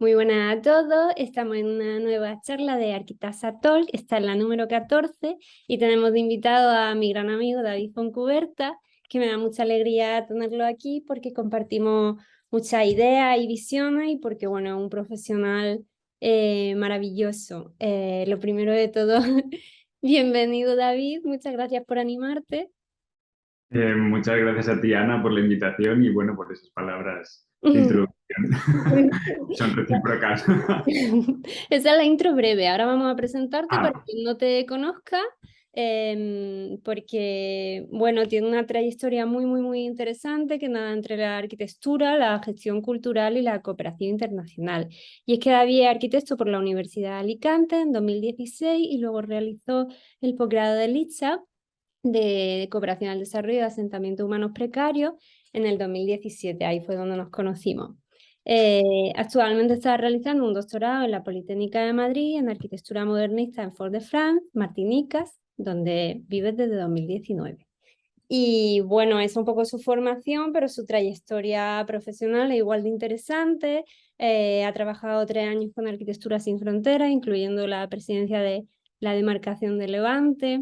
Muy buenas a todos, estamos en una nueva charla de Arquitasa Talk, esta es la número 14 y tenemos de invitado a mi gran amigo David Foncuberta, que me da mucha alegría tenerlo aquí porque compartimos muchas ideas y visiones y porque bueno, es un profesional maravilloso. Lo primero de todo, bienvenido David, muchas gracias por animarte. Muchas gracias a ti, Ana, por la invitación y bueno, por esas palabras de introducción. Son recíprocas. Esa es la intro breve. Ahora vamos a presentarte para Ah, quien no te conozca, porque, bueno, tiene una trayectoria muy interesante que nada entre la arquitectura, la gestión cultural y la cooperación internacional. Y es que David es arquitecto por la Universidad de Alicante en 2016 y luego realizó el posgrado de LITSA de Cooperación al Desarrollo de Asentamientos Humanos Precarios en el 2017. Ahí fue donde nos conocimos. Actualmente está realizando un doctorado en la Politécnica de Madrid en Arquitectura Modernista en Fort-de-France, Martinicas, donde vive desde 2019. Y bueno, es un poco su formación, pero su trayectoria profesional es igual de interesante. Ha trabajado 3 años con Arquitectura Sin Fronteras, incluyendo la presidencia de la demarcación de Levante.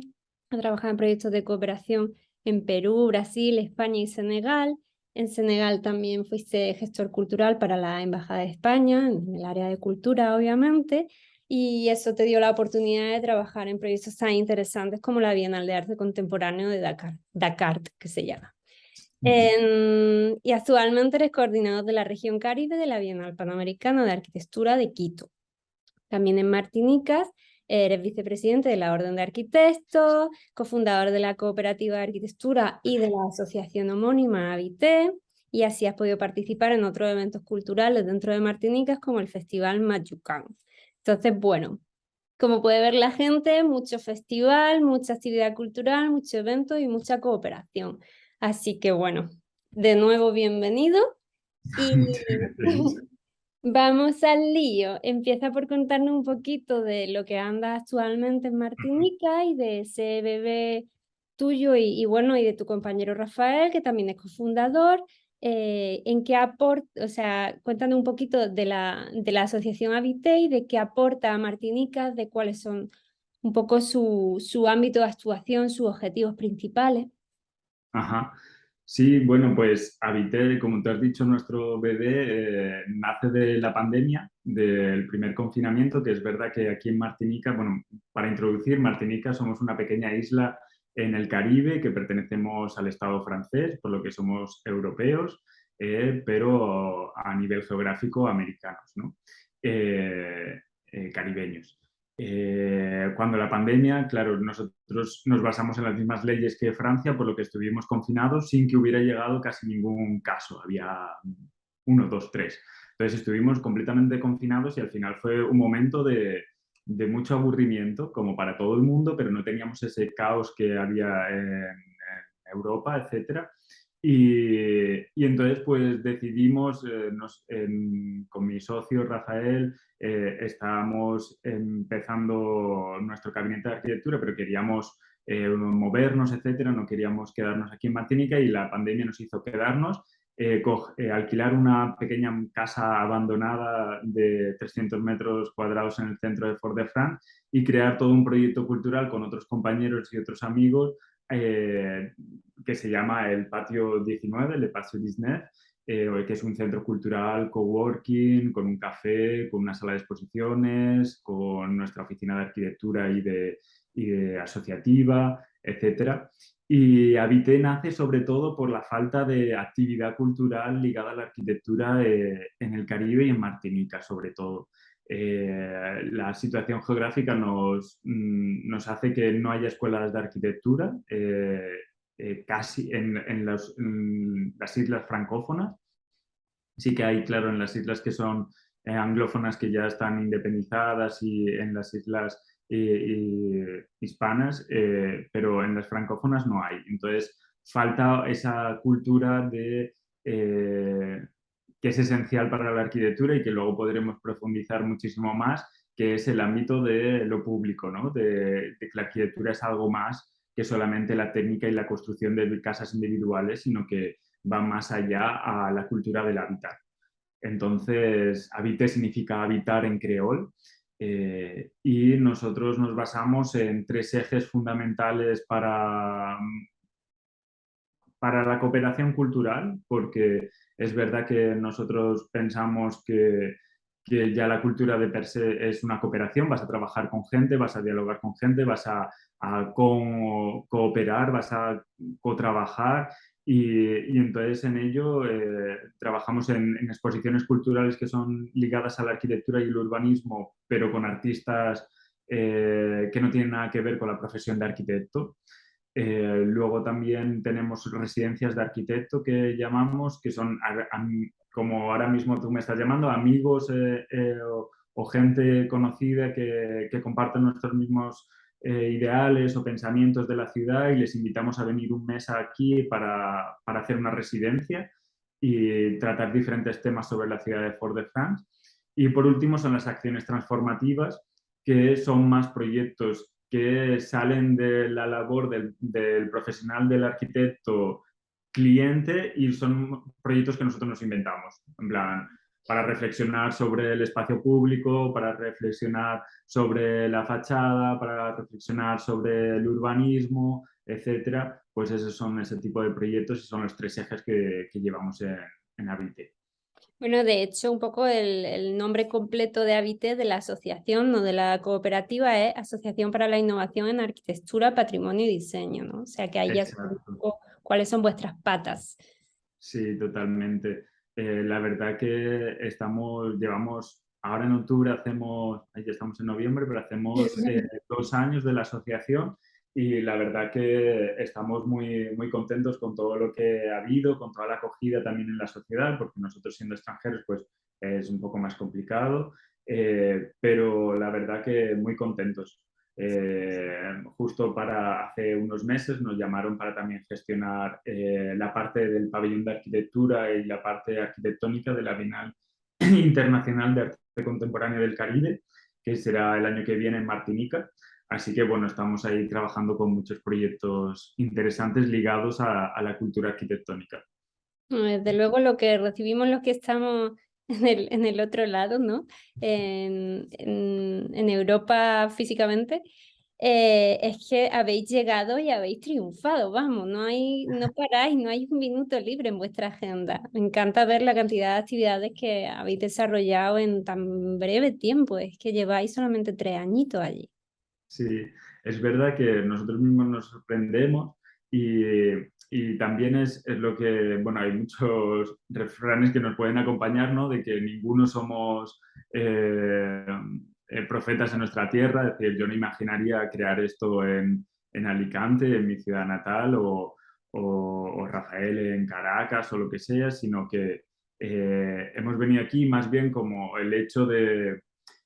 Ha trabajado en proyectos de cooperación en Perú, Brasil, España y Senegal. En Senegal también fuiste gestor cultural para la Embajada de España, en el área de cultura, obviamente. Y eso te dio la oportunidad de trabajar en proyectos tan interesantes como la Bienal de Arte Contemporáneo de Dakar, que se llama. Y actualmente eres coordinador de la región Caribe de la Bienal Panamericana de Arquitectura de Quito. También en Martinicas eres vicepresidente de la Orden de Arquitectos, cofundador de la Cooperativa de Arquitectura y de la asociación homónima Habité, y así has podido participar en otros eventos culturales dentro de Martinicas como el Festival Mayucán. Entonces, bueno, como puede ver la gente, mucho festival, mucha actividad cultural, mucho evento y mucha cooperación. Así que bueno, de nuevo bienvenido y muchas gracias. vamos al lío. Empieza por contarnos un poquito de lo que anda actualmente en Martinica y de ese bebé tuyo y bueno, y de tu compañero Rafael, que también es cofundador. ¿En qué aporta, o sea, cuéntanos un poquito de la asociación Habité y de qué aporta a Martinica, de cuáles son un poco su ámbito de actuación, sus objetivos principales? Ajá. Sí, bueno, pues Habité, como te has dicho, nuestro bebé nace de la pandemia, del primer confinamiento, que es verdad que aquí en Martinica, bueno, para introducir, Martinica somos una pequeña isla en el Caribe que pertenecemos al Estado francés, por lo que somos europeos, pero a nivel geográfico americanos, ¿no? Caribeños. Cuando la pandemia, claro, nosotros nos basamos en las mismas leyes que Francia, por lo que estuvimos confinados sin que hubiera llegado casi ningún caso. Había uno, dos, tres. Entonces estuvimos completamente confinados y al final fue un momento de mucho aburrimiento, como para todo el mundo, pero no teníamos ese caos que había en Europa, etcétera. Y entonces pues decidimos, con mi socio Rafael, estábamos empezando nuestro gabinete de arquitectura, pero queríamos movernos, etcétera, no queríamos quedarnos aquí en Martinica y la pandemia nos hizo quedarnos, alquilar una pequeña casa abandonada de 300 metros cuadrados en el centro de Fort-de-France y crear todo un proyecto cultural con otros compañeros y otros amigos eh, que se llama el Patio 19, el Patio 19, que es un centro cultural, coworking, con un café, con una sala de exposiciones, con nuestra oficina de arquitectura y de asociativa, etcétera. Y Habité nace sobre todo por la falta de actividad cultural ligada a la arquitectura en el Caribe y en Martinica, sobre todo. La situación geográfica nos hace que no haya escuelas de arquitectura casi en las islas francófonas. Sí que hay, claro, en las islas que son anglófonas que ya están independizadas y en las islas hispanas, pero en las francófonas no hay. Entonces, falta esa cultura que es esencial para la arquitectura y que luego podremos profundizar muchísimo más, que es el ámbito de lo público, ¿no? De que la arquitectura es algo más que solamente la técnica y la construcción de casas individuales, sino que va más allá a la cultura del hábitat. Entonces, habité significa habitar en creol. Y nosotros nos basamos en 3 ejes fundamentales para la cooperación cultural, porque es verdad que nosotros pensamos que ya la cultura de per se es una cooperación, vas a trabajar con gente, vas a dialogar con gente, vas a cooperar, vas a co-trabajar y entonces en ello trabajamos en exposiciones culturales que son ligadas a la arquitectura y el urbanismo, pero con artistas que no tienen nada que ver con la profesión de arquitecto. Luego también tenemos residencias de arquitecto que llamamos, que son, como ahora mismo tú me estás llamando, amigos o gente conocida que comparten nuestros mismos ideales o pensamientos de la ciudad y les invitamos a venir un mes aquí para hacer una residencia y tratar diferentes temas sobre la ciudad de Fort-de-France. Y por último son las acciones transformativas, que son más proyectos que salen de la labor del profesional del arquitecto cliente y son proyectos que nosotros nos inventamos, en plan, para reflexionar sobre el espacio público, para reflexionar sobre la fachada, para reflexionar sobre el urbanismo, etcétera. Pues esos son ese tipo de proyectos y son los 3 ejes que llevamos en Habite. Bueno, de hecho, un poco el nombre completo de Habité, de la asociación, no de la cooperativa, es Asociación para la Innovación en Arquitectura, Patrimonio y Diseño, ¿no? O sea que ahí ya sabemos un Exacto. poco cuáles son vuestras patas. Sí, totalmente. La verdad que llevamos, ahora en octubre hacemos, ahí ya estamos en noviembre, pero hacemos 2 años de la asociación y la verdad que estamos muy, muy contentos con todo lo que ha habido, con toda la acogida también en la sociedad, porque nosotros siendo extranjeros pues es un poco más complicado, pero la verdad que muy contentos. Justo para hace unos meses nos llamaron para también gestionar la parte del pabellón de arquitectura y la parte arquitectónica de la Bienal Internacional de Arte Contemporáneo del Caribe, que será el año que viene en Martinica. Así que bueno, estamos ahí trabajando con muchos proyectos interesantes ligados a la cultura arquitectónica. Desde luego lo que recibimos los que estamos en el otro lado, ¿no? En Europa físicamente, es que habéis llegado y habéis triunfado, vamos, no paráis, no hay un minuto libre en vuestra agenda. Me encanta ver la cantidad de actividades que habéis desarrollado en tan breve tiempo, es que lleváis solamente 3 añitos allí. Sí, es verdad que nosotros mismos nos sorprendemos y también es lo que, bueno, hay muchos refranes que nos pueden acompañar, ¿no? De que ninguno somos eh, profetas en nuestra tierra, es decir, yo no imaginaría crear esto en Alicante, en mi ciudad natal, o Rafael en Caracas o lo que sea, sino que hemos venido aquí más bien como el hecho de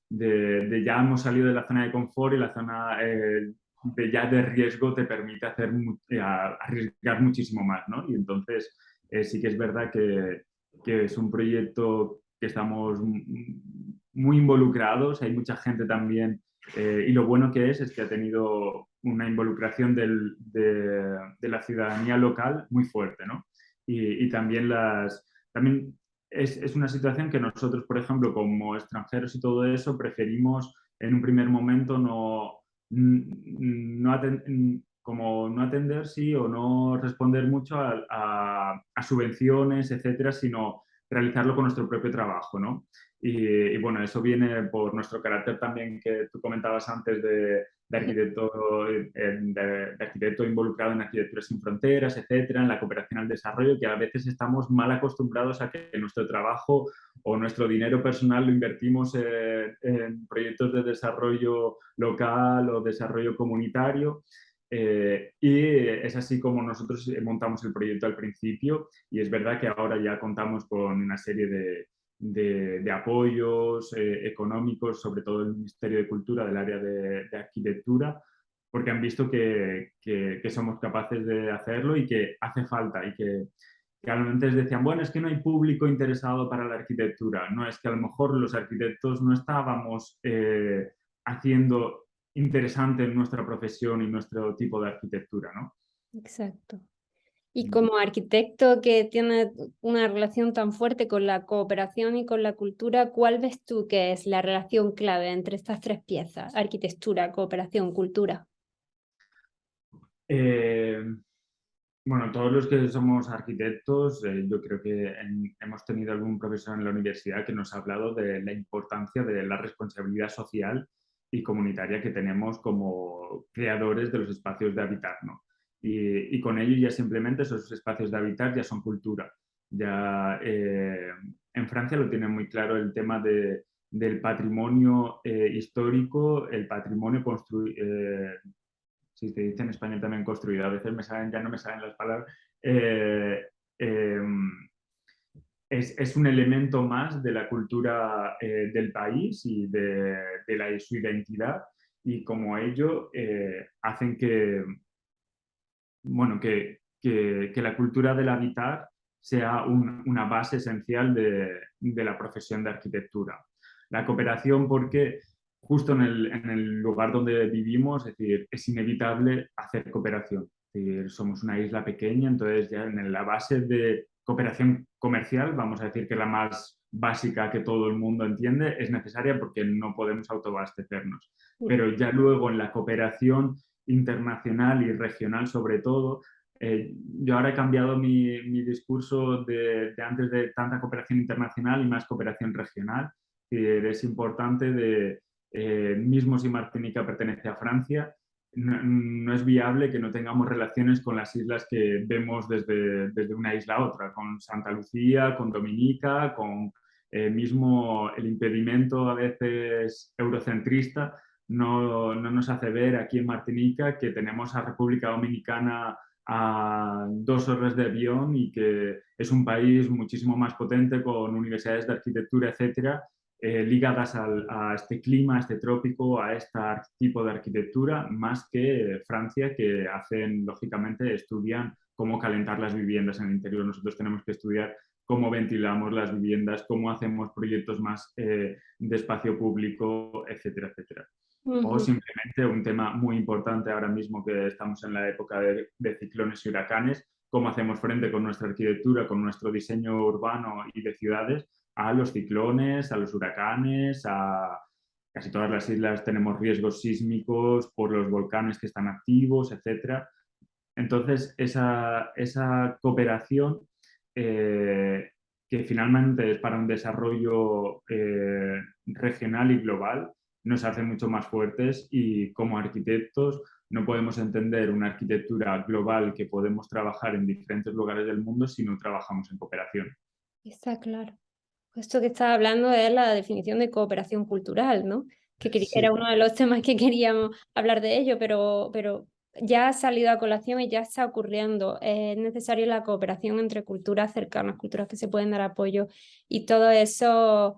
ya hemos salido de la zona de confort y la zona de ya de riesgo te permite arriesgar muchísimo más, ¿no? Y entonces sí que es verdad que es un proyecto que estamos muy involucrados, hay mucha gente también y lo bueno que es que ha tenido una involucración de la ciudadanía local muy fuerte, ¿no? Y también también es una situación que nosotros, por ejemplo, como extranjeros y todo eso, preferimos en un primer momento como no atender, sí, o no responder mucho a subvenciones, etcétera, sino realizarlo con nuestro propio trabajo, ¿no? Y bueno, eso viene por nuestro carácter también que tú comentabas antes de arquitecto, de arquitecto involucrado en Arquitectura sin Fronteras, etcétera, en la cooperación al desarrollo, que a veces estamos mal acostumbrados a que nuestro trabajo o nuestro dinero personal lo invertimos en proyectos de desarrollo local o desarrollo comunitario. Y es así como nosotros montamos el proyecto al principio y es verdad que ahora ya contamos con una serie de apoyos económicos, sobre todo el Ministerio de Cultura del área de arquitectura, porque han visto que somos capaces de hacerlo y que hace falta y que antes decían, bueno, es que no hay público interesado para la arquitectura. No, es que a lo mejor los arquitectos no estábamos haciendo interesante nuestra profesión y nuestro tipo de arquitectura, ¿no? Exacto. Y como arquitecto que tiene una relación tan fuerte con la cooperación y con la cultura, ¿cuál ves tú que es la relación clave entre estas tres piezas? Arquitectura, cooperación, cultura. Eh, bueno, todos los que somos arquitectos, yo creo que hemos tenido algún profesor en la universidad que nos ha hablado de la importancia de la responsabilidad social y comunitaria que tenemos como creadores de los espacios de habitar, ¿no? Y con ello ya simplemente esos espacios de habitar ya son cultura. Ya en Francia lo tienen muy claro el tema del patrimonio histórico, el patrimonio si te dice en español también construido, a veces ya no me salen las palabras, eh, eh, es un elemento más de la cultura del país y de su identidad, y como ello hacen bueno, que la cultura del habitar sea una base esencial de la profesión de arquitectura. La cooperación, porque justo en el lugar donde vivimos, es decir, es inevitable hacer cooperación. Es decir, somos una isla pequeña, entonces ya en la base de cooperación comercial, vamos a decir que la más básica que todo el mundo entiende, es necesaria porque no podemos autoabastecernos. Pero ya luego en la cooperación internacional y regional sobre todo. Yo ahora he cambiado mi discurso de antes de tanta cooperación internacional y más cooperación regional. Es importante mismo si Martinica pertenece a Francia, no es viable que no tengamos relaciones con las islas que vemos desde una isla a otra, con Santa Lucía, con Dominica, con mismo el impedimento a veces eurocentrista no nos hace ver aquí en Martinica que tenemos a República Dominicana a 2 horas de avión y que es un país muchísimo más potente con universidades de arquitectura, etcétera, ligadas a este clima, a este trópico, a este tipo de arquitectura, más que Francia, que hacen, lógicamente, estudian cómo calentar las viviendas en el interior. Nosotros tenemos que estudiar cómo ventilamos las viviendas, cómo hacemos proyectos más de espacio público, etcétera, etcétera. O simplemente un tema muy importante ahora mismo que estamos en la época de ciclones y huracanes, cómo hacemos frente con nuestra arquitectura, con nuestro diseño urbano y de ciudades a los ciclones, a los huracanes, a casi todas las islas tenemos riesgos sísmicos por los volcanes que están activos, etcétera. Entonces, esa cooperación que finalmente es para un desarrollo regional y global, nos hace mucho más fuertes, y como arquitectos no podemos entender una arquitectura global que podemos trabajar en diferentes lugares del mundo si no trabajamos en cooperación. Está claro. Esto que estaba hablando es la definición de cooperación cultural, ¿no? Era Sí. uno de los temas que queríamos hablar de ello, pero ya ha salido a colación y ya está ocurriendo. Es necesaria la cooperación entre culturas cercanas, culturas que se pueden dar apoyo, y todos esos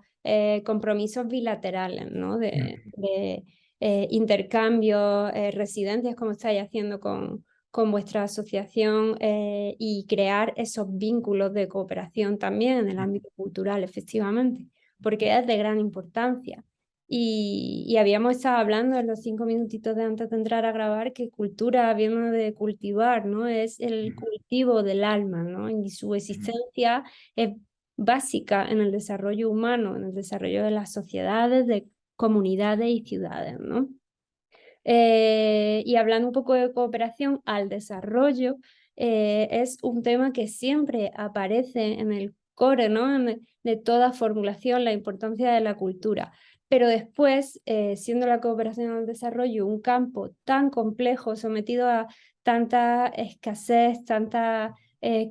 compromisos bilaterales, ¿no? De intercambios, residencias, como estáis haciendo con vuestra asociación, y crear esos vínculos de cooperación también en el ámbito cultural, efectivamente, porque es de gran importancia. Y habíamos estado hablando en los 5 minutitos de antes de entrar a grabar que cultura viene de cultivar, ¿no? Es el cultivo del alma, ¿no? Y su existencia es básica en el desarrollo humano, en el desarrollo de las sociedades, de comunidades y ciudades, ¿no? Y hablando un poco de cooperación al desarrollo, es un tema que siempre aparece en el core, ¿no? De toda formulación, la importancia de la cultura. Pero después, siendo la cooperación al desarrollo un campo tan complejo, sometido a tanta escasez, tanta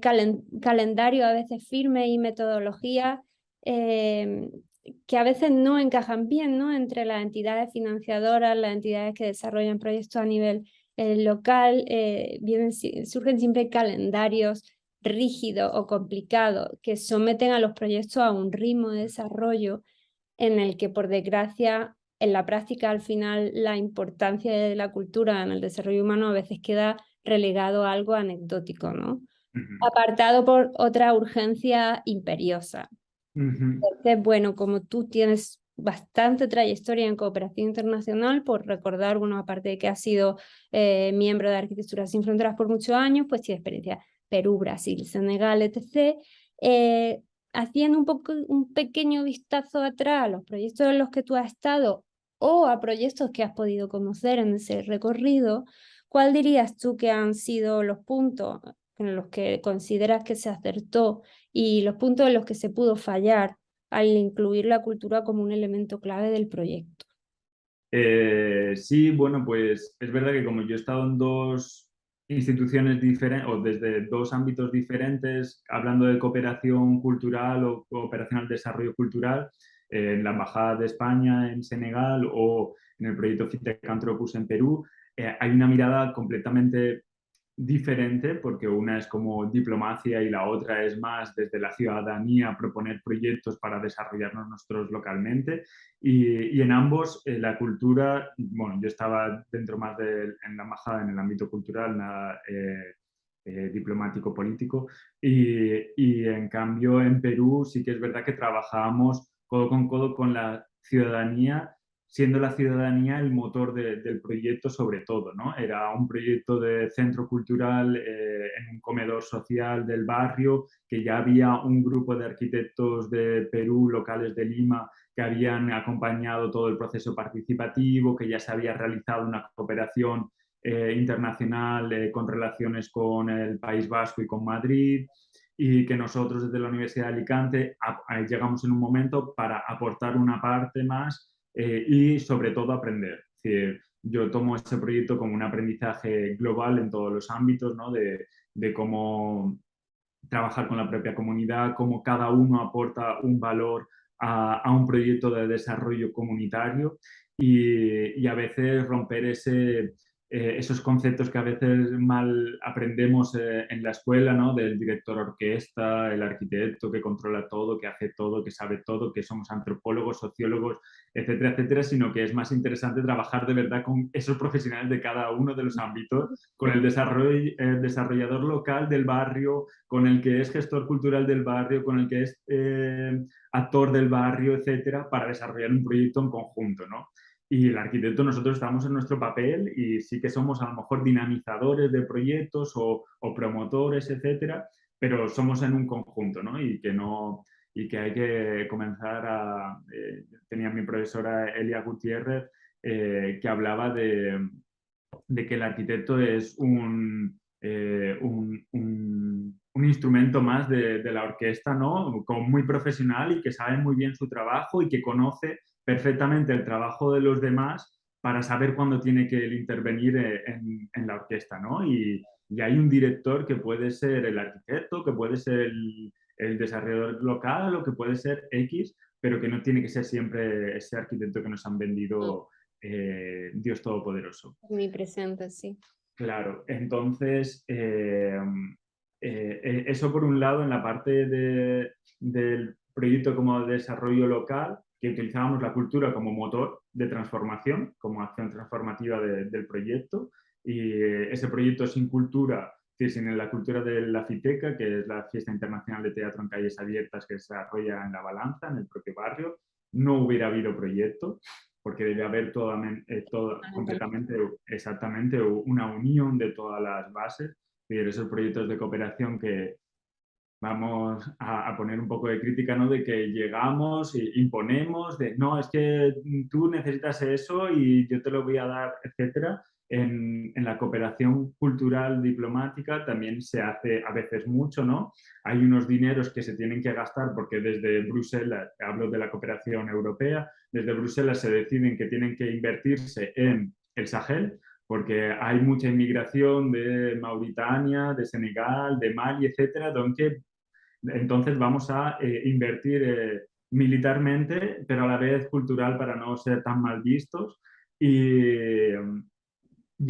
calendario a veces firme y metodología, que a veces no encajan bien, ¿no? Entre las entidades financiadoras, las entidades que desarrollan proyectos a nivel local, surgen siempre calendarios rígidos o complicados que someten a los proyectos a un ritmo de desarrollo en el que, por desgracia, en la práctica, al final, la importancia de la cultura en el desarrollo humano a veces queda relegado a algo anecdótico, ¿no? Apartado por otra urgencia imperiosa. Entonces, bueno, como tú tienes bastante trayectoria en cooperación internacional, por recordar, bueno, aparte de que ha sido miembro de Arquitectura Sin Fronteras por muchos años, pues tiene experiencia Perú, Brasil, Senegal, etc. Haciendo un pequeño vistazo atrás a los proyectos en los que tú has estado o a proyectos que has podido conocer en ese recorrido, ¿cuál dirías tú que han sido los puntos en los que consideras que se acertó y los puntos en los que se pudo fallar al incluir la cultura como un elemento clave del proyecto? Sí, bueno, pues es verdad que como yo he estado en dos instituciones diferentes o desde dos ámbitos diferentes, hablando de cooperación cultural o cooperación al desarrollo cultural, en la Embajada de España en Senegal o en el proyecto Fintechantropus en Perú, hay una mirada completamente diferente, porque una es como diplomacia y la otra es más desde la ciudadanía proponer proyectos para desarrollarnos nosotros localmente. Y en ambos la cultura, bueno, yo estaba dentro más en la embajada en el ámbito cultural, nada diplomático político, y en cambio en Perú sí que es verdad que trabajábamos codo con la ciudadanía, siendo la ciudadanía el motor del proyecto sobre todo, ¿no? Era un proyecto de centro cultural en un comedor social del barrio, que ya había un grupo de arquitectos de Perú, locales de Lima, que habían acompañado todo el proceso participativo, que ya se había realizado una cooperación internacional con relaciones con el País Vasco y con Madrid, y que nosotros desde la Universidad de Alicante llegamos en un momento para aportar una parte más y sobre todo aprender. Es decir, yo tomo este proyecto como un aprendizaje global en todos los ámbitos, ¿no? De cómo trabajar con la propia comunidad, cómo cada uno aporta un valor a un proyecto de desarrollo comunitario y a veces romper esos conceptos que a veces mal aprendemos en la escuela, ¿no? Del director orquesta, el arquitecto que controla todo, que hace todo, que sabe todo, que somos antropólogos, sociólogos, etcétera, etcétera, sino que es más interesante trabajar de verdad con esos profesionales de cada uno de los ámbitos, con el desarrollador local del barrio, con el que es gestor cultural del barrio, con el que es actor del barrio, etcétera, para desarrollar un proyecto en conjunto, ¿no? Y el arquitecto, nosotros estamos en nuestro papel y sí que somos a lo mejor dinamizadores de proyectos o promotores, etcétera, pero somos en un conjunto, ¿no? Y que no, y que hay que comenzar tenía mi profesora Elia Gutiérrez, que hablaba de que el arquitecto es un instrumento más de la orquesta, ¿no? Como muy profesional y que sabe muy bien su trabajo y que conoce perfectamente el trabajo de los demás para saber cuándo tiene que él intervenir en la orquesta, ¿no? Y hay un director que puede ser el arquitecto, que puede ser el desarrollador local o que puede ser X, pero que no tiene que ser siempre ese arquitecto que nos han vendido Dios Todopoderoso. Muy presente, sí. Claro, entonces, eso por un lado en la parte del proyecto como de desarrollo local, que utilizábamos la cultura como motor de transformación, como acción transformativa del proyecto, y ese proyecto sin cultura, es decir, sin la cultura de la FITECA, que es la Fiesta Internacional de Teatro en Calles Abiertas que se desarrolla en La Balanza, en el propio barrio, no hubiera habido proyecto, porque debe haber completamente, exactamente, una unión de todas las bases y esos proyectos de cooperación que vamos a poner un poco de crítica, ¿no? De que llegamos e imponemos, de no, es que tú necesitas eso y yo te lo voy a dar, etcétera. En la cooperación cultural diplomática también se hace a veces mucho, ¿no? Hay unos dineros que se tienen que gastar porque desde Bruselas, hablo de la cooperación europea, desde Bruselas se deciden que tienen que invertirse en el Sahel, porque hay mucha inmigración de Mauritania, de Senegal, de Mali, etcétera, donde entonces vamos a invertir militarmente, pero a la vez cultural para no ser tan mal vistos. Y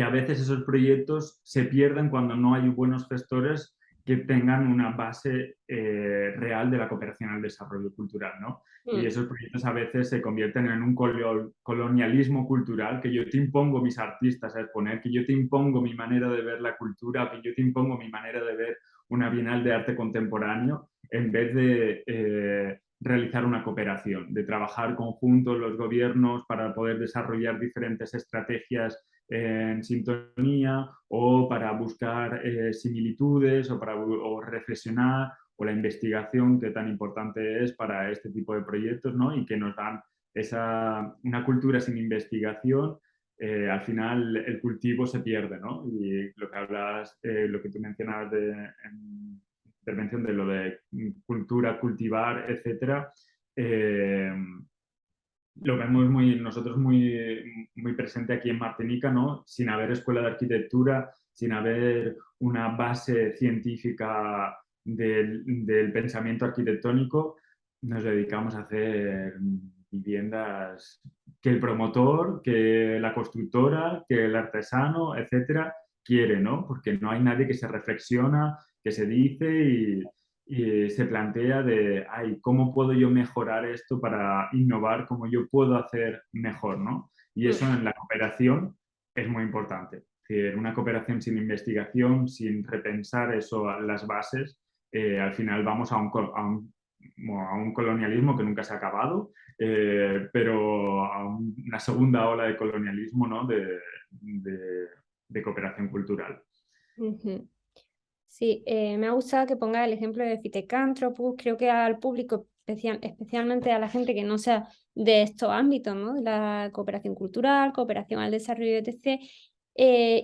a veces esos proyectos se pierden cuando no hay buenos gestores que tengan una base real de la cooperación al desarrollo cultural, ¿no? Y esos proyectos a veces se convierten en un colonialismo cultural, que yo te impongo mis artistas a exponer, que yo te impongo mi manera de ver la cultura, que yo te impongo mi manera de ver una bienal de arte contemporáneo, en vez realizar una cooperación, de trabajar conjuntos los gobiernos para poder desarrollar diferentes estrategias en sintonía o para buscar similitudes o reflexionar o la investigación que tan importante es para este tipo de proyectos, ¿no? Y que nos dan una cultura sin investigación. Al final el cultivo se pierde, ¿no? Y lo que hablas, lo que tú mencionabas en intervención de lo de cultura, cultivar, etcétera, lo vemos nosotros muy presente aquí en Martinica, ¿no? Sin haber escuela de arquitectura, sin haber una base científica del pensamiento arquitectónico, nos dedicamos a hacer viviendas que el promotor, que la constructora, que el artesano, etcétera, quiere, ¿no? Porque no hay nadie que se reflexiona, que se dice y se plantea de, ay, ¿cómo puedo yo mejorar esto para innovar? ¿Cómo yo puedo hacer mejor, ¿no? Y eso en la cooperación es muy importante. Es decir, una cooperación sin investigación, sin repensar eso a las bases, al final vamos a un colonialismo que nunca se ha acabado, pero a una segunda ola de colonialismo, ¿no? De cooperación cultural. Ujú. Sí, me ha gustado que ponga el ejemplo de Pithecanthropus. Creo que al público, especialmente a la gente que no sea de estos ámbitos, ¿no? De la cooperación cultural, cooperación al desarrollo, etc.,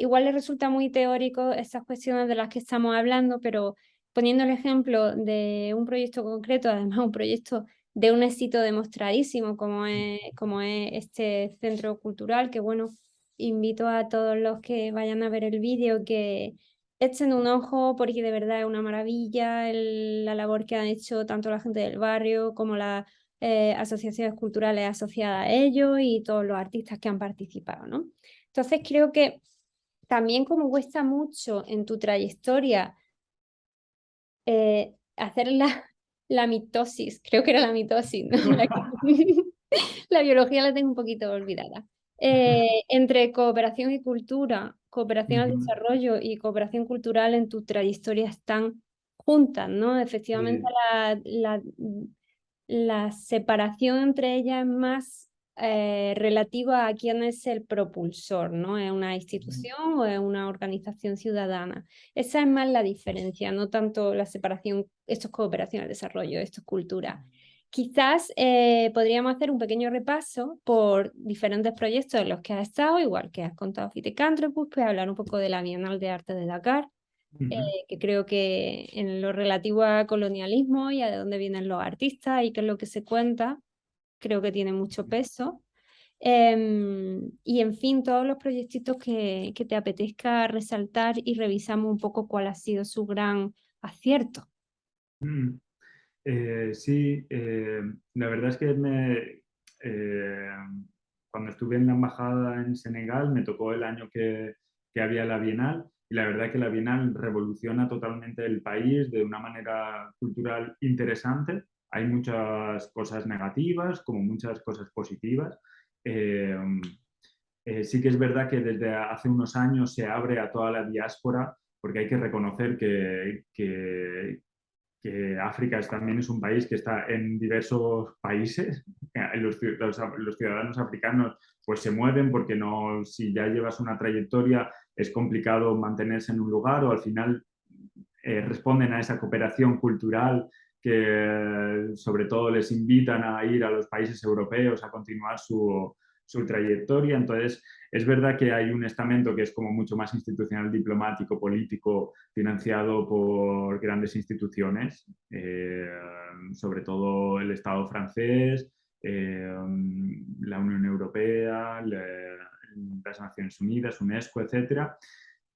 igual le resulta muy teórico esas cuestiones de las que estamos hablando, pero poniendo el ejemplo de un proyecto concreto, además un proyecto de un éxito demostradísimo como es este centro cultural, que bueno, invito a todos los que vayan a ver el vídeo que echen un ojo porque de verdad es una maravilla la labor que han hecho tanto la gente del barrio como las asociaciones culturales asociadas a ellos y todos los artistas que han participado, ¿no? Entonces creo que también como cuesta mucho en tu trayectoria hacer la mitosis, creo que era la mitosis, ¿no? La biología la tengo un poquito olvidada. Entre cooperación y cultura, cooperación al Ujú. desarrollo y cooperación cultural en tu trayectoria están juntas, ¿no? Efectivamente, Sí. la separación entre ellas es más relativa a quién es el propulsor, ¿no? ¿Es una institución o es una organización ciudadana? Esa es más la diferencia, no tanto la separación, esto es cooperación al desarrollo, esto es cultura. Quizás podríamos hacer un pequeño repaso por diferentes proyectos en los que has estado, igual que has contado Pithecanthropus, pues hablar un poco de la Bienal de Arte de Dakar, Ujú. que creo que en lo relativo a colonialismo y a de dónde vienen los artistas y qué es lo que se cuenta, creo que tiene mucho peso. Y en fin, todos los proyectitos que te apetezca resaltar y revisamos un poco cuál ha sido su gran acierto. Mm. Sí, la verdad es que eh, cuando estuve en la embajada en Senegal me tocó el año que había la Bienal y la verdad que la Bienal revoluciona totalmente el país de una manera cultural interesante. Hay muchas cosas negativas como muchas cosas positivas. Eh, sí que es verdad que desde hace unos años se abre a toda la diáspora porque hay que reconocer que África también es un país que está en diversos países. Los ciudadanos africanos pues se mueven porque no, si ya llevas una trayectoria es complicado mantenerse en un lugar o al final responden a esa cooperación cultural que sobre todo les invitan a ir a los países europeos a continuar su trayectoria. Entonces, es verdad que hay un estamento que es como mucho más institucional, diplomático, político, financiado por grandes instituciones, sobre todo el Estado francés, la Unión Europea, las Naciones Unidas, UNESCO, etcétera.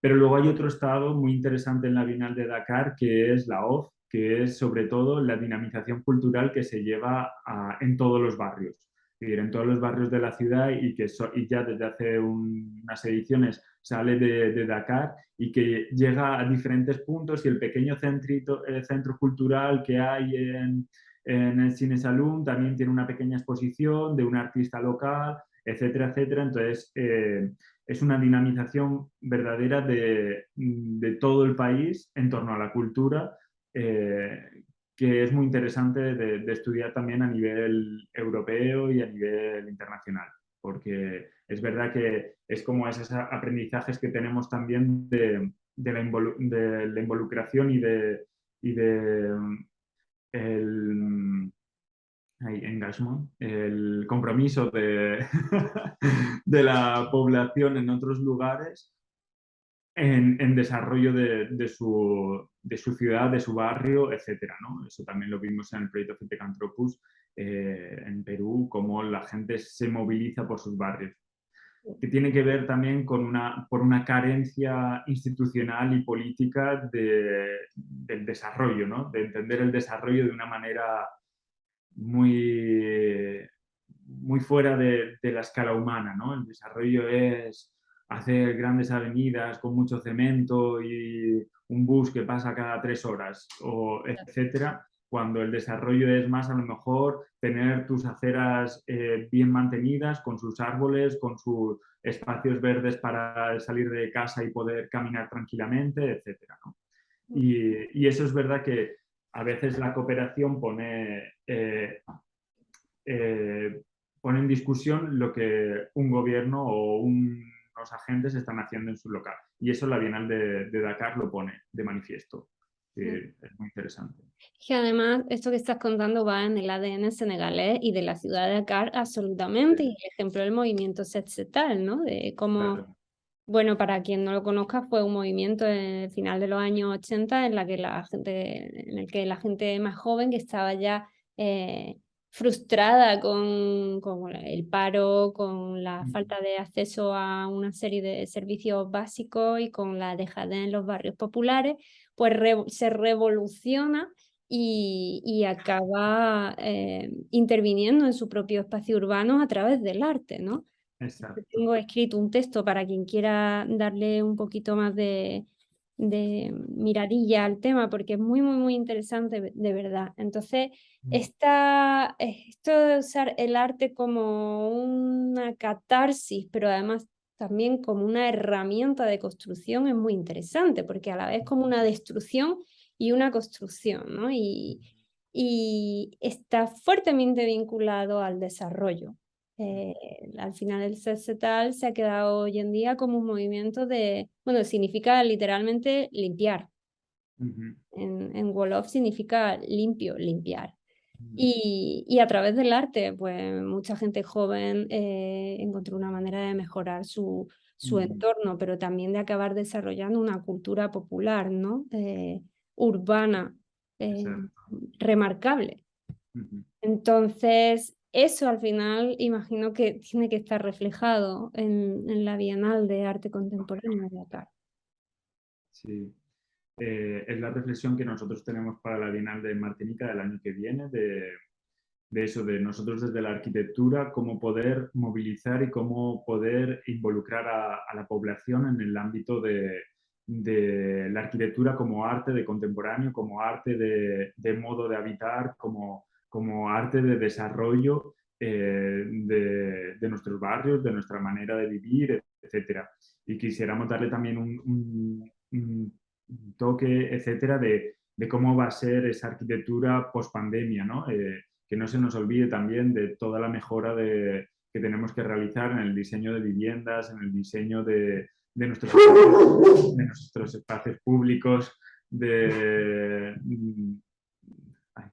Pero luego hay otro estado muy interesante en la Bienal de Dakar, que es la OFF, que es sobre todo la dinamización cultural que se lleva en todos los barrios. Es decir, en todos los barrios de la ciudad y ya desde hace unas ediciones sale de Dakar y que llega a diferentes puntos y el pequeño centro cultural que hay en el Cine Saloon también tiene una pequeña exposición de un artista local, etcétera, etcétera. Entonces, es una dinamización verdadera de todo el país en torno a la cultura, que es muy interesante de estudiar también a nivel europeo y a nivel internacional, porque es verdad que es como esos aprendizajes que tenemos también de la involucración y de el, engagement, el compromiso de la población en otros lugares en desarrollo de su ciudad, de su barrio, etcétera, ¿no? Eso también lo vimos en el proyecto Fintecantropus en Perú, cómo la gente se moviliza por sus barrios, que tiene que ver también por una carencia institucional y política del desarrollo, ¿no? De entender el desarrollo de una manera muy, muy fuera de la escala humana, ¿no? El desarrollo es hacer grandes avenidas con mucho cemento y un bus que pasa cada 3 horas, o etcétera, cuando el desarrollo es más a lo mejor tener tus aceras bien mantenidas, con sus árboles, con sus espacios verdes para salir de casa y poder caminar tranquilamente, etcétera, ¿no? Y eso es verdad que a veces la cooperación pone en discusión lo que un gobierno o unos agentes están haciendo en su local. Y eso la Bienal de Dakar lo pone de manifiesto. Es muy interesante. Que además esto que estás contando va en el ADN senegalés y de la ciudad de Dakar absolutamente, y el ejemplo del movimiento Setsetal, ¿no? De cómo, Claro. bueno, para quien no lo conozca, fue un movimiento en el final de los años 80 en el que la gente más joven que estaba ya frustrada con el paro, con la falta de acceso a una serie de servicios básicos y con la dejadez en los barrios populares, pues se revoluciona y acaba interviniendo en su propio espacio urbano a través del arte, ¿no? Exacto. Tengo escrito un texto para quien quiera darle un poquito más de miradilla al tema, porque es muy, muy, muy interesante, de verdad. Entonces, esto de usar el arte como una catarsis, pero además también como una herramienta de construcción es muy interesante, porque a la vez como una destrucción y una construcción, ¿no? Y está fuertemente vinculado al desarrollo. Al final el Setsetal se ha quedado hoy en día como un movimiento bueno, significa literalmente limpiar. Ujú. En Wolof significa limpio, limpiar. Y a través del arte, pues mucha gente joven encontró una manera de mejorar su Ujú. entorno, pero también de acabar desarrollando una cultura popular, ¿no? Urbana, eh, Exacto. remarcable. Ujú. Entonces, eso al final imagino que tiene que estar reflejado en la Bienal de Arte Contemporáneo de Dakar. Sí. Es la reflexión que nosotros tenemos para la Bienal de Martinica del año que viene, de eso, de nosotros desde la arquitectura, cómo poder movilizar y cómo poder involucrar a la población en el ámbito de la arquitectura como arte de contemporáneo, como arte de modo de habitar, como arte de desarrollo de nuestros barrios, de nuestra manera de vivir, etcétera. Y quisiéramos darle también un toque, etcétera, de cómo va a ser esa arquitectura post pandemia, ¿no? Que no se nos olvide también de toda la mejora que tenemos que realizar en el diseño de viviendas, en el diseño de nuestros espacios públicos, ay,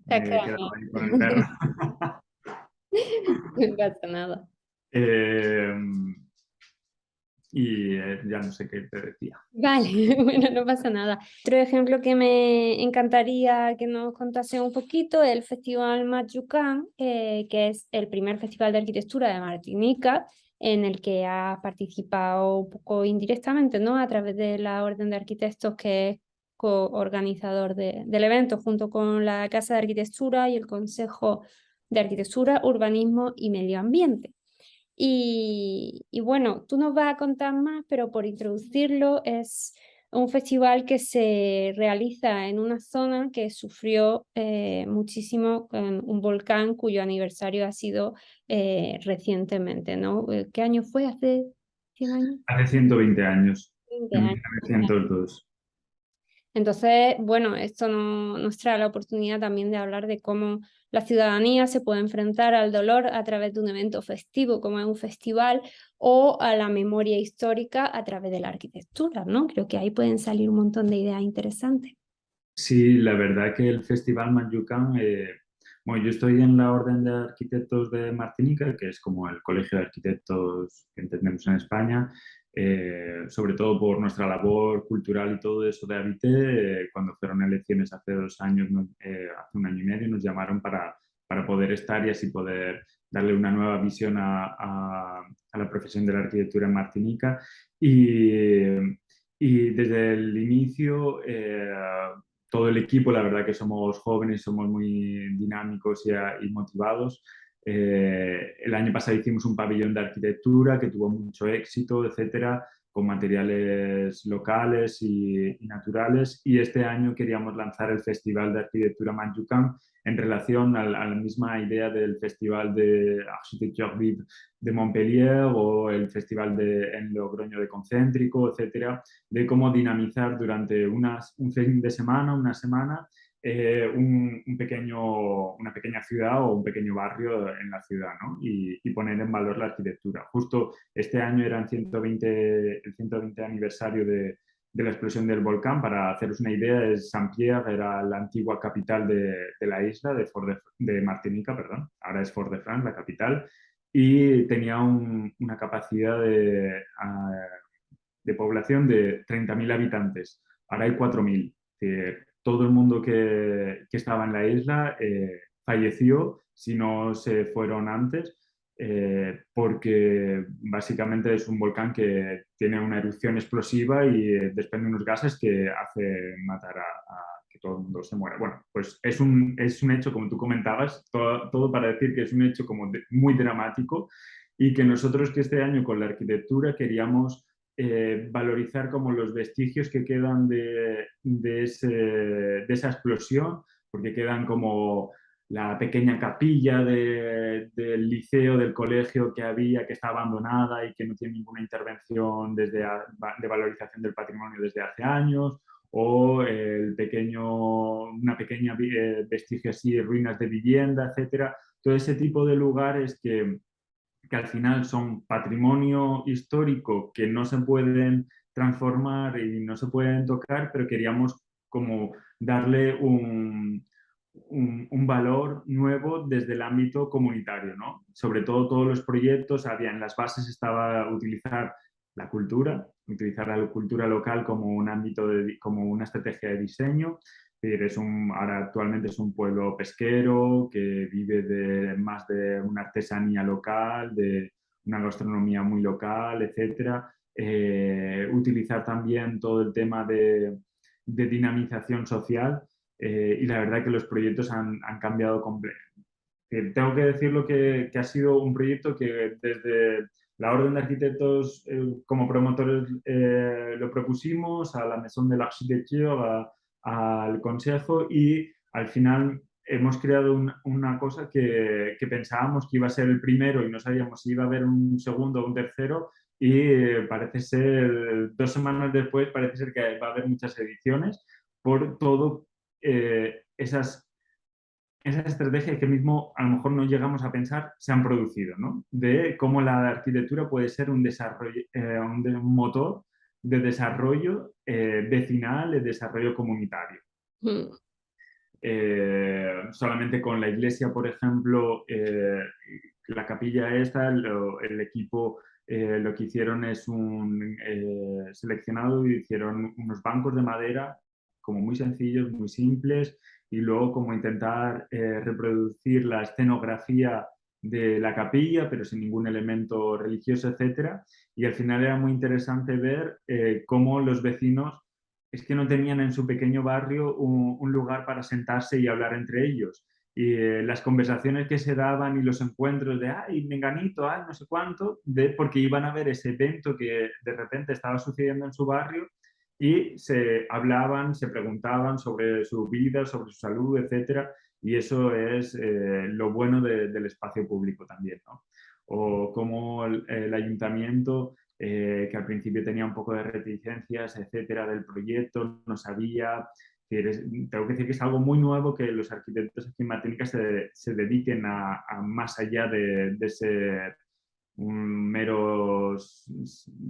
Te ha me he quedado quedado. ahí con el perro. No pasa nada. Eh, y ya no sé qué te decía. Vale, bueno, no pasa nada. Otro ejemplo que me encantaría que nos contase un poquito es el Festival Matjucan, que es el primer festival de arquitectura de Martinica, en el que ha participado un poco indirectamente, ¿no? A través de la Orden de Arquitectos, que es coorganizador del evento, junto con la Casa de Arquitectura y el Consejo de Arquitectura, Urbanismo y Medio Ambiente. Y bueno, tú nos vas a contar más, pero por introducirlo, es un festival que se realiza en una zona que sufrió muchísimo con un volcán cuyo aniversario ha sido recientemente, ¿no? ¿Qué año fue? ¿Hace 100 años? Hace 120 años, 20 en años. 1902. Entonces, bueno, esto nos trae la oportunidad también de hablar de cómo la ciudadanía se puede enfrentar al dolor a través de un evento festivo, como es un festival, o a la memoria histórica a través de la arquitectura, ¿no? Creo que ahí pueden salir un montón de ideas interesantes. Sí, la verdad que el Festival Manllucan, bueno, yo estoy en la Orden de Arquitectos de Martinica, que es como el colegio de arquitectos que entendemos en España, sobre todo por nuestra labor cultural y todo eso de Habité. Cuando fueron elecciones hace 2 años, hace un año y medio, nos llamaron para poder estar y así poder darle una nueva visión a la profesión de la arquitectura en Martinica. Y desde el inicio, todo el equipo, la verdad que somos jóvenes, somos muy dinámicos y motivados. El año pasado hicimos un pabellón de arquitectura que tuvo mucho éxito, etcétera, con materiales locales y naturales. Y este año queríamos lanzar el Festival de Arquitectura Manllucan en relación a la misma idea del Festival de Architecture Vive de Montpellier o el Festival en Logroño de Concéntrico, etcétera, de cómo dinamizar durante un fin de semana, una semana, una pequeña ciudad o un pequeño barrio en la ciudad, ¿no? Y poner en valor la arquitectura. Justo este año era el 120 aniversario de la explosión del volcán. Para haceros una idea, Saint-Pierre era la antigua capital de la isla, de Martinica, perdón. Ahora es Fort-de-France, la capital, y tenía una capacidad de población de 30.000 habitantes. Ahora hay 4.000. Todo el mundo que estaba en la isla falleció, si no se fueron antes, porque básicamente es un volcán que tiene una erupción explosiva y desprende unos gases que hace matar a que todo el mundo se muera. Bueno, pues es un hecho, como tú comentabas, todo para decir que es un hecho como muy dramático y que nosotros que este año con la arquitectura queríamos valorizar como los vestigios que quedan de esa explosión, porque quedan como la pequeña capilla del liceo, del colegio que había, que está abandonada y que no tiene ninguna intervención de valorización del patrimonio desde hace años, o una pequeña vestigio así, ruinas de vivienda, etcétera. Todo ese tipo de lugares que al final son patrimonio histórico que no se pueden transformar y no se pueden tocar, pero queríamos como darle un valor nuevo desde el ámbito comunitario, ¿no? Sobre todo todos los proyectos, en las bases estaba utilizar la cultura local como un ámbito, como una estrategia de diseño. Ahora actualmente es un pueblo pesquero que vive más de una artesanía local, de una gastronomía muy local, etcétera. Utilizar también todo el tema de dinamización social, y la verdad que los proyectos han cambiado completamente. Tengo que decirlo que ha sido un proyecto que desde la Orden de Arquitectos como promotores lo propusimos a la Maison de l'Architecture, al Consejo, y al final hemos creado una cosa que pensábamos que iba a ser el primero y no sabíamos si iba a haber un segundo o un tercero, y parece ser, 2 semanas después, parece ser que va a haber muchas ediciones por todo esas estrategias que mismo a lo mejor no llegamos a pensar se han producido, ¿no? De cómo la arquitectura puede ser un desarrollo, un motor de desarrollo vecinal, de desarrollo comunitario. Mm. Solamente con la iglesia, por ejemplo, la capilla esta, el equipo lo que hicieron es seleccionado y hicieron unos bancos de madera como muy sencillos, muy simples, y luego como intentar reproducir la escenografía de la capilla, pero sin ningún elemento religioso, etcétera. Y al final era muy interesante ver cómo los vecinos es que no tenían en su pequeño barrio un lugar para sentarse y hablar entre ellos. Y las conversaciones que se daban y los encuentros de, ay, menganito, ay, no sé cuánto, porque iban a ver ese evento que de repente estaba sucediendo en su barrio, y se hablaban, se preguntaban sobre su vida, sobre su salud, etcétera. Y eso es lo bueno del espacio público también, ¿no? O cómo el ayuntamiento que al principio tenía un poco de reticencias, etcétera, del proyecto, no sabía. Tengo que decir que es algo muy nuevo que los arquitectos aquí en Martinica se dediquen a más allá de ser un mero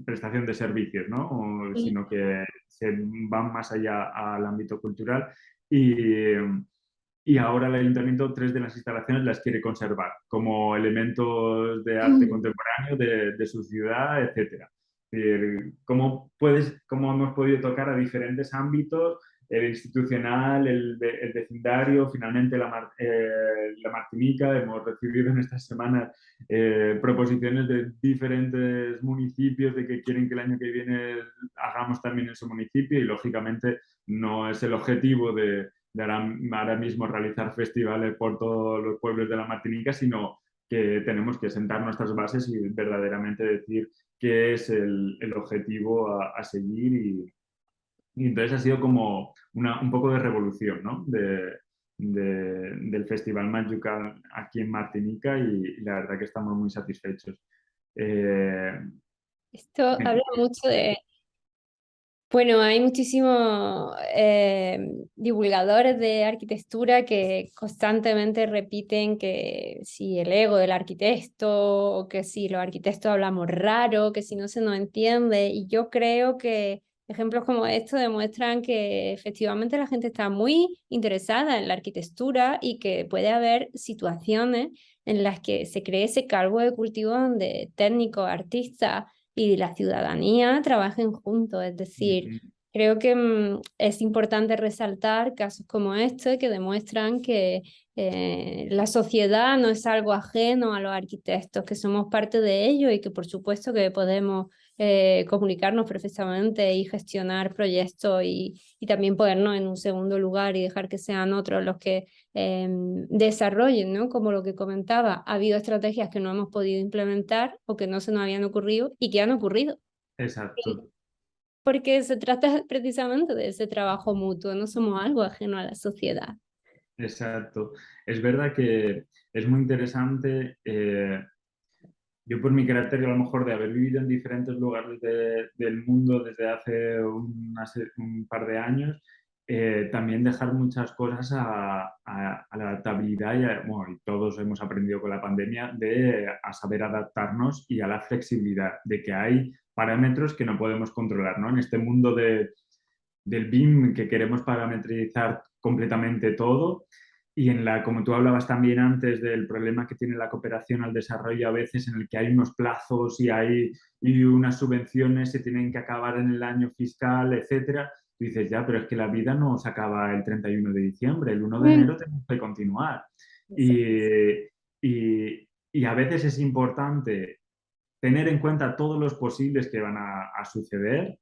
prestación de servicios, ¿no? Sí. Sino que se van más allá al ámbito cultural y ahora el ayuntamiento tres de las instalaciones las quiere conservar como elementos de arte contemporáneo de su ciudad, etcétera. Es decir, cómo hemos podido tocar a diferentes ámbitos, el institucional, el vecindario, finalmente la Martinica. Hemos recibido en estas semanas proposiciones de diferentes municipios de que quieren que el año que viene hagamos también en su municipio y lógicamente no es el objetivo de ahora mismo realizar festivales por todos los pueblos de la Martinica, sino que tenemos que sentar nuestras bases y verdaderamente decir qué es el objetivo a seguir y entonces ha sido como un poco de revolución, ¿no? Del Festival Mayucal aquí en Martinica y la verdad que estamos muy satisfechos. Eh, Esto habla mucho de, bueno, hay muchísimos divulgadores de arquitectura que constantemente repiten que si el ego del arquitecto, o que si los arquitectos hablamos raro, que si no se nos entiende. Y yo creo que ejemplos como estos demuestran que efectivamente la gente está muy interesada en la arquitectura y que puede haber situaciones en las que se cree ese caldo de cultivo donde técnicos, artistas y la ciudadanía trabajen juntos. Es decir, creo que es importante resaltar casos como este que demuestran que la sociedad no es algo ajeno a los arquitectos, que somos parte de ello y que por supuesto que podemos comunicarnos perfectamente y gestionar proyectos y también ponernos en un segundo lugar y dejar que sean otros los que desarrollen, ¿no? Como lo que comentaba, ha habido estrategias que no hemos podido implementar o que no se nos habían ocurrido y que han ocurrido. exacto. Porque se trata precisamente de ese trabajo mutuo, no somos algo ajeno a la sociedad. Exacto. Es verdad que es muy interesante. Yo por mi carácter, a lo mejor de haber vivido en diferentes lugares del mundo desde hace un par de años, también dejar muchas cosas a la adaptabilidad bueno, y todos hemos aprendido con la pandemia a saber adaptarnos y a la flexibilidad, de que hay parámetros que no podemos controlar, ¿no? En este mundo del BIM que queremos parametrizar completamente todo. Y como tú hablabas también antes del problema que tiene la cooperación al desarrollo a veces en el que hay unos plazos y unas subvenciones se tienen que acabar en el año fiscal, etcétera. Tú dices, ya, pero es que la vida no se acaba el 31 de diciembre, el 1 de Mm. enero tenemos que continuar. Y, y a veces es importante tener en cuenta todos los posibles que van a suceder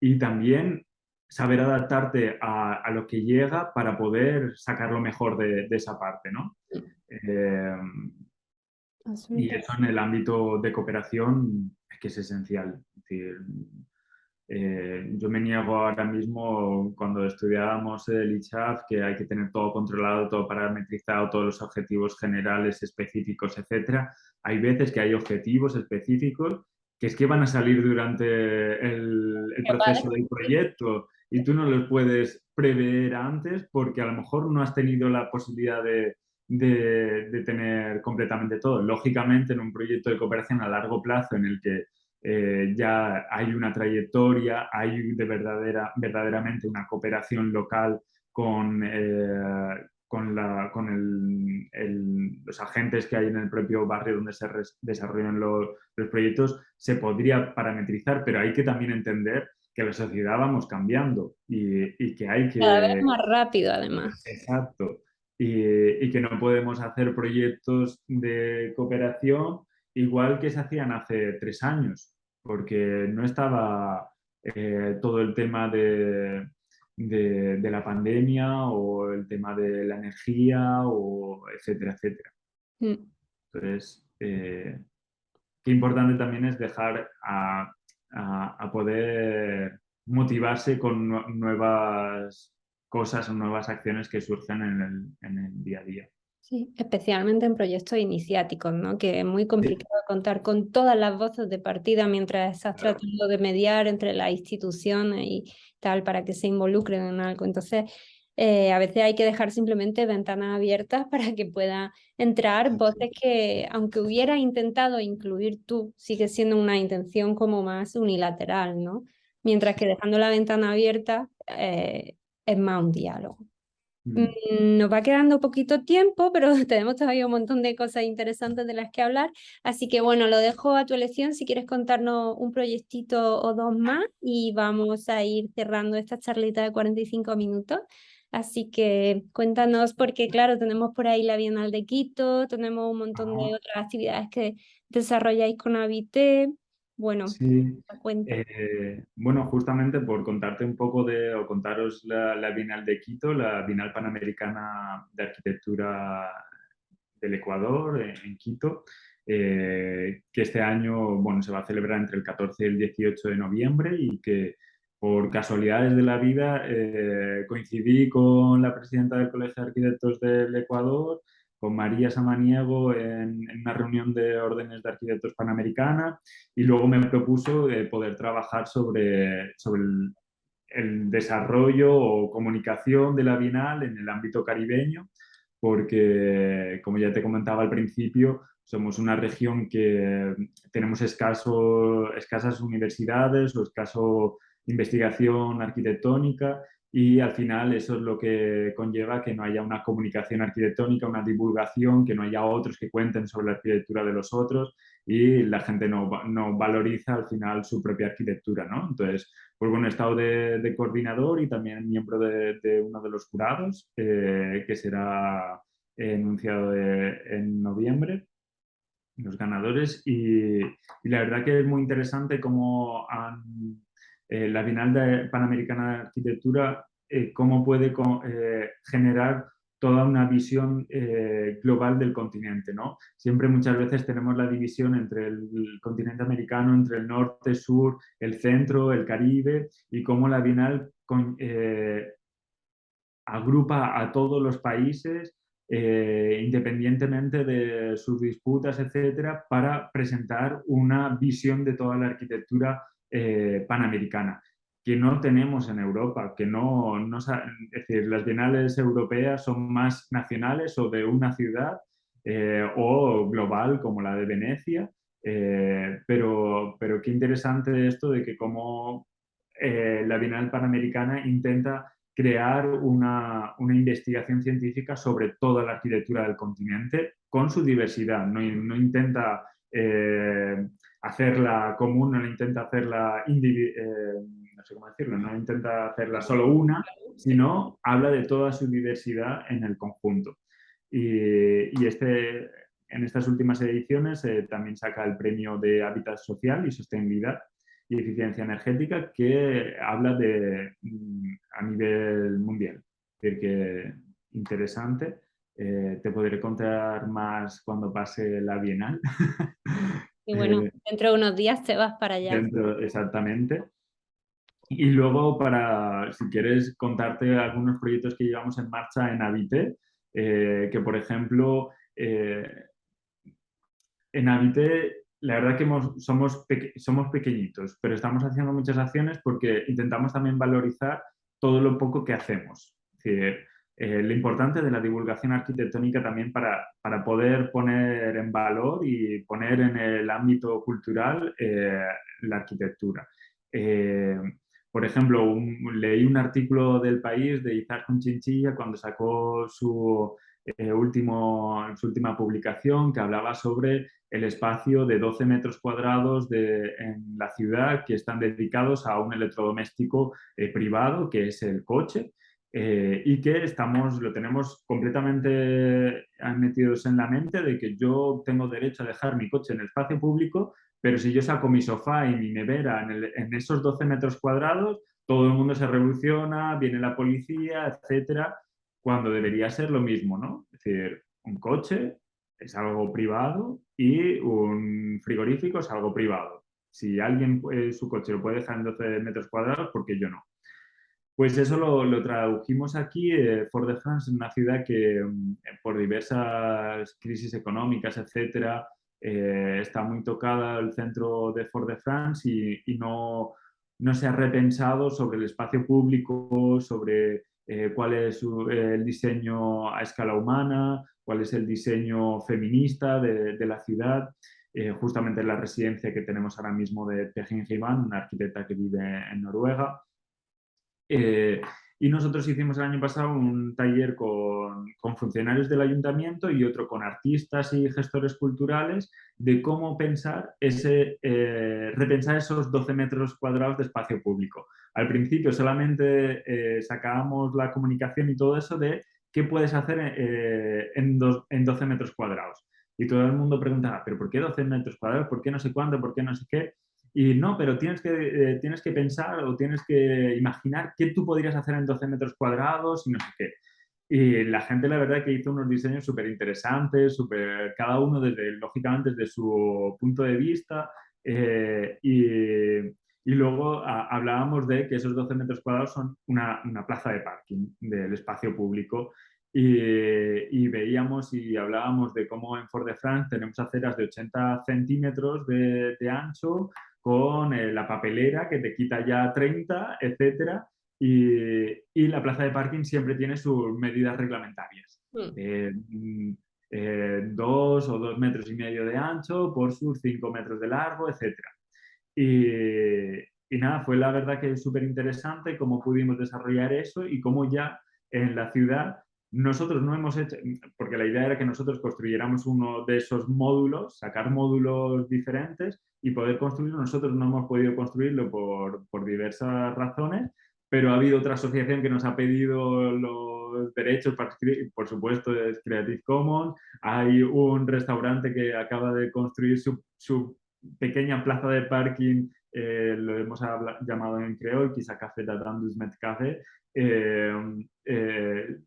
y también saber adaptarte a lo que llega para poder sacar lo mejor de esa parte, ¿no? Eh, y eso Absolutamente. en el ámbito de cooperación es que es esencial. Es decir, yo me niego ahora mismo, cuando estudiábamos el ICHAF, que hay que tener todo controlado, todo parametrizado, todos los objetivos generales, específicos, etcétera. Hay veces que hay objetivos específicos que es que van a salir durante el Pero padre, proceso del proyecto y tú no los puedes prever antes porque a lo mejor no has tenido la posibilidad de tener completamente todo. Lógicamente, en un proyecto de cooperación a largo plazo en el que ya hay una trayectoria, hay verdaderamente una cooperación local con los agentes que hay en el propio barrio donde se desarrollan los proyectos, se podría parametrizar, pero hay que también entender que la sociedad vamos cambiando y que hay cada vez que... más rápido además. Exacto. Y que no podemos hacer proyectos de cooperación igual que se hacían hace 3 años, porque no estaba todo el tema de la pandemia o el tema de la energía, o etcétera, etcétera. Mm. Entonces, qué importante también es dejar a poder motivarse con nuevas cosas o nuevas acciones que surgen en el día a día. Sí, especialmente en proyectos iniciáticos, ¿no? Que es muy Sí, complicado contar con todas las voces de partida mientras estás claro. tratando de mediar entre las instituciones y tal para que se involucren en algo. Entonces, a veces hay que dejar simplemente ventanas abiertas para que puedan entrar Sí, sí. voces que, aunque hubieras intentado incluir tú, sigue siendo una intención como más unilateral, ¿no? Mientras que dejando la ventana abierta, es más un diálogo. Mm. Nos va quedando poquito tiempo, pero tenemos todavía un montón de cosas interesantes de las que hablar. Así que bueno, lo dejo a tu elección si quieres contarnos un proyectito o dos más y vamos a ir cerrando esta charlita de 45 minutos. Así que cuéntanos, porque claro, tenemos por ahí la Bienal de Quito, tenemos un montón de Ajá. otras actividades que desarrolláis con Avité. Bueno, Sí, cuenta. bueno, justamente por contarte un poco de, o contaros la Bienal de Quito, la Bienal Panamericana de Arquitectura del Ecuador, en Quito, que este año, bueno, se va a celebrar entre el 14 y el 18 de noviembre y que por casualidades de la vida coincidí con la presidenta del Colegio de Arquitectos del Ecuador, con María Samaniego en una reunión de órdenes de arquitectos panamericana y luego me propuso poder trabajar sobre el desarrollo o comunicación de la Bienal en el ámbito caribeño, porque, como ya te comentaba al principio, somos una región que tenemos escasas universidades o escaso investigación arquitectónica y al final eso es lo que conlleva que no haya una comunicación arquitectónica, una divulgación, que no haya otros que cuenten sobre la arquitectura de los otros y la gente no valoriza al final su propia arquitectura, ¿no? Entonces, pues bueno, he estado de coordinador y también miembro de uno de los jurados, que será enunciado en noviembre, los ganadores. Y la verdad que es muy interesante cómo la Bienal Panamericana de Arquitectura, cómo puede generar toda una visión global del continente, ¿no? Siempre muchas veces tenemos la división entre el continente americano, entre el norte, sur, el centro, el Caribe, y cómo la Bienal agrupa a todos los países, independientemente de sus disputas, etcétera, para presentar una visión de toda la arquitectura panamericana que no tenemos en Europa, que es decir, las bienales europeas son más nacionales o de una ciudad o global como la de Venecia, pero qué interesante esto de que como la Bienal Panamericana intenta crear una investigación científica sobre toda la arquitectura del continente con su diversidad. No intenta hacerla común, no intenta hacerla no sé cómo decirlo, no intenta hacerla solo una, sino habla de toda su diversidad en el conjunto. En estas últimas ediciones también saca el premio de Hábitat Social y Sostenibilidad y Eficiencia Energética, que habla a nivel mundial. Es decir, que interesante. Te podré contar más cuando pase la Bienal. Y bueno, Eh, dentro de unos días te vas para allá. dentro, exactamente. Y luego, si quieres contarte algunos proyectos que llevamos en marcha en Habité, que por ejemplo, en Habité, la verdad que somos pequeñitos, pero estamos haciendo muchas acciones porque intentamos también valorizar todo lo poco que hacemos. Es decir, lo importante de la divulgación arquitectónica también para poder poner en valor y poner en el ámbito cultural la arquitectura. Eh, por ejemplo, leí un artículo del País de Izaskun Chinchilla cuando sacó su última publicación, que hablaba sobre el espacio de 12 metros cuadrados en la ciudad que están dedicados a un electrodoméstico privado, que es el coche, y que lo tenemos completamente metidos en la mente de que yo tengo derecho a dejar mi coche en el espacio público, pero si yo saco mi sofá y mi nevera en esos 12 metros cuadrados, todo el mundo se revoluciona, viene la policía, etcétera, cuando debería ser lo mismo, ¿no? Es decir, un coche es algo privado y un frigorífico es algo privado. Si alguien su coche lo puede dejar en 12 metros cuadrados, ¿por qué yo no? Pues eso lo tradujimos aquí. Fort-de-France es una ciudad que por diversas crisis económicas, etcétera, está muy tocada el centro de Fort-de-France y no se ha repensado sobre el espacio público, sobre cuál es el diseño a escala humana, cuál es el diseño feminista de la ciudad. Justamente la residencia que tenemos ahora mismo de Peggy Gibán, una arquitecta que vive en Noruega. Eh, y nosotros hicimos el año pasado un taller con funcionarios del ayuntamiento y otro con artistas y gestores culturales de cómo pensar repensar esos 12 metros cuadrados de espacio público. Al principio solamente sacábamos la comunicación y todo eso de qué puedes hacer en 12 metros cuadrados. Y todo el mundo preguntaba, ¿pero por qué 12 metros cuadrados? ¿Por qué no sé cuánto? ¿Por qué no sé qué? Y no, pero tienes que pensar o tienes que imaginar qué tú podrías hacer en 12 metros cuadrados y no sé qué. Y la gente, la verdad, que hizo unos diseños súper interesantes, cada uno lógicamente desde su punto de vista. Y luego hablábamos de que esos 12 metros cuadrados son una plaza de parking del espacio público. Y veíamos y hablábamos de cómo en Fort-de-France tenemos aceras de 80 centímetros de ancho, con la papelera que te quita ya 30, etcétera. Y la plaza de parking siempre tiene sus medidas reglamentarias. Mm. 2 o 2,5 metros de ancho por sus 5 metros de largo, etcétera. Y nada, fue la verdad que es súper interesante cómo pudimos desarrollar eso y cómo ya en la ciudad nosotros no hemos hecho, porque la idea era que nosotros construyéramos uno de esos módulos, sacar módulos diferentes y poder construirlo. Nosotros no hemos podido construirlo por diversas razones, pero ha habido otra asociación que nos ha pedido los derechos, por supuesto, es Creative Commons. Hay un restaurante que acaba de construir su pequeña plaza de parking, lo hemos llamado en creol, quizá Café d'Adam Met Café,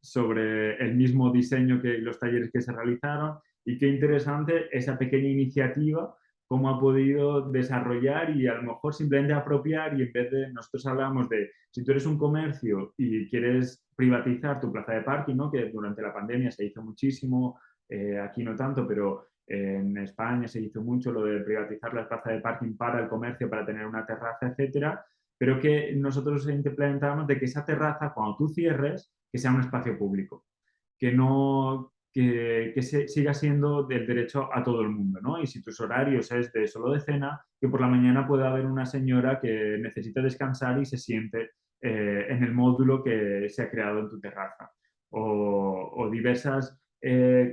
sobre el mismo diseño que los talleres que se realizaron. Y qué interesante esa pequeña iniciativa, cómo ha podido desarrollar y a lo mejor simplemente apropiar. Y en vez de, nosotros hablamos de, si tú eres un comercio y quieres privatizar tu plaza de parking, ¿no? Que durante la pandemia se hizo muchísimo, aquí no tanto, pero en España se hizo mucho lo de privatizar la plaza de parking para el comercio, para tener una terraza, etcétera, pero que nosotros implementamos de que esa terraza, cuando tú cierres, que sea un espacio público, que no siga siendo del derecho a todo el mundo, ¿no? Y si tus horarios es de solo de cena, que por la mañana pueda haber una señora que necesita descansar y se siente en el módulo que se ha creado en tu terraza. O diversas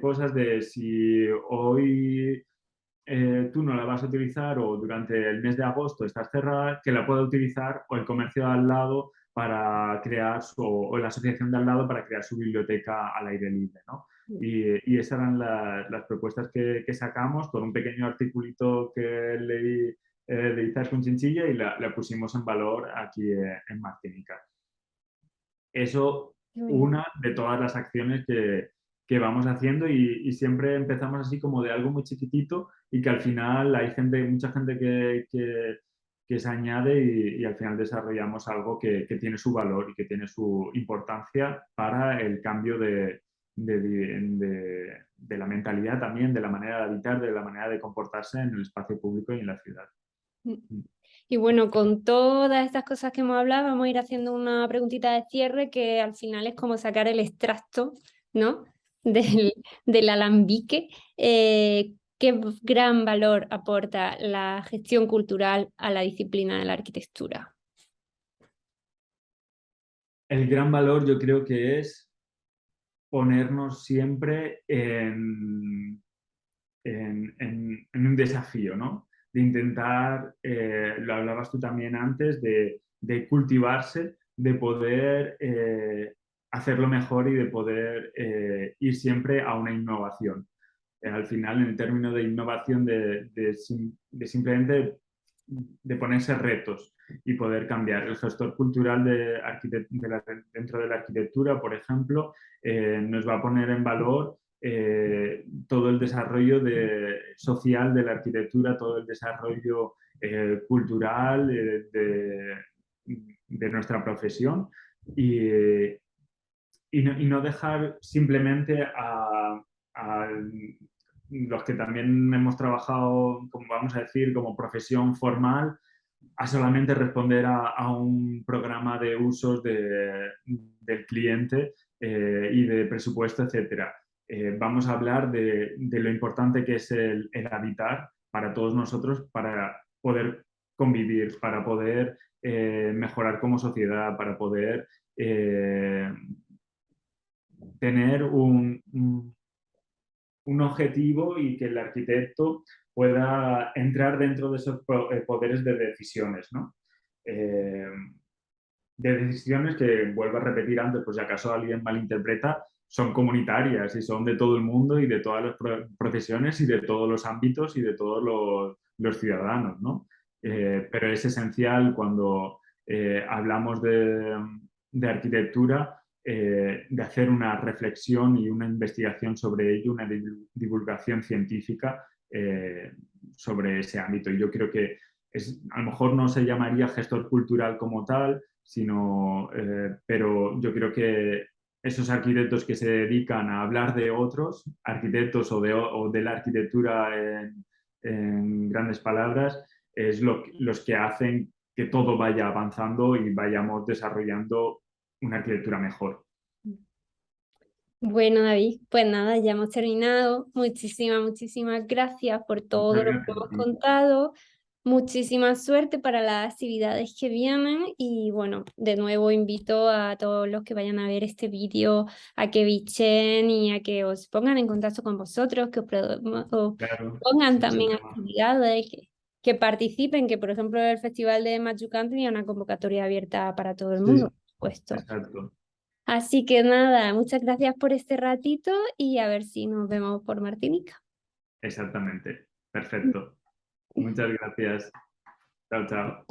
cosas de si hoy tú no la vas a utilizar o durante el mes de agosto estás cerrada, que la pueda utilizar o el comercio de al lado para crear o la asociación de al lado para crear su biblioteca al aire libre, ¿no? Y esas eran las propuestas que sacamos con un pequeño articulito que leí de Izaskun Chinchilla y la pusimos en valor aquí en Martinica. Eso, una de todas las acciones que vamos haciendo y siempre empezamos así como de algo muy chiquitito y que al final hay mucha gente que se añade y al final desarrollamos algo que tiene su valor y que tiene su importancia para el cambio de la mentalidad también, de la manera de habitar, de la manera de comportarse en el espacio público y en la ciudad. Y bueno, con todas estas cosas que hemos hablado, vamos a ir haciendo una preguntita de cierre que al final es como sacar el extracto, ¿no? Del alambique. ¿Qué gran valor aporta la gestión cultural a la disciplina de la arquitectura? El gran valor yo creo que es ponernos siempre en un desafío, ¿no? De intentar, lo hablabas tú también antes, de cultivarse, de poder hacerlo mejor y de poder ir siempre a una innovación. Al final, en el término de innovación, de simplemente de ponerse retos y poder cambiar. El gestor cultural dentro de la arquitectura, por ejemplo, nos va a poner en valor todo el desarrollo social de la arquitectura, todo el desarrollo cultural de nuestra profesión, y, y no dejar simplemente a los que también hemos trabajado, como vamos a decir, como profesión formal, a solamente responder a un programa de usos del cliente y de presupuesto, etcétera. Vamos a hablar de lo importante que es el habitar para todos nosotros, para poder convivir, para poder mejorar como sociedad, para poder tener un objetivo y que el arquitecto pueda entrar dentro de esos poderes de decisiones, ¿no? Eh, de decisiones que, vuelvo a repetir antes, pues si acaso alguien malinterpreta, son comunitarias y son de todo el mundo y de todas las profesiones y de todos los ámbitos y de todos los ciudadanos, ¿no? Pero es esencial cuando hablamos de arquitectura de hacer una reflexión y una investigación sobre ello, una divulgación científica sobre ese ámbito. Y yo creo que a lo mejor no se llamaría gestor cultural como tal, sino, pero yo creo que esos arquitectos que se dedican a hablar de otros arquitectos o de la arquitectura en grandes palabras, es los que hacen que todo vaya avanzando y vayamos desarrollando una arquitectura mejor. Bueno, David, pues nada, ya hemos terminado. Muchísimas gracias por todo Muchas lo que gracias a hemos ti. contado. Muchísima suerte para las actividades que vienen y bueno, de nuevo invito a todos los que vayan a ver este vídeo a que bichen y a que os pongan en contacto con vosotros, que os Claro, pongan sin también problema. actividades, que participen, que por ejemplo el Festival de Machucán tenía una convocatoria abierta para todo el mundo, Sí, por supuesto. exacto. Así que nada, muchas gracias por este ratito y a ver si nos vemos por Martinica. Exactamente. Perfecto. Muchas gracias. Chao, chao.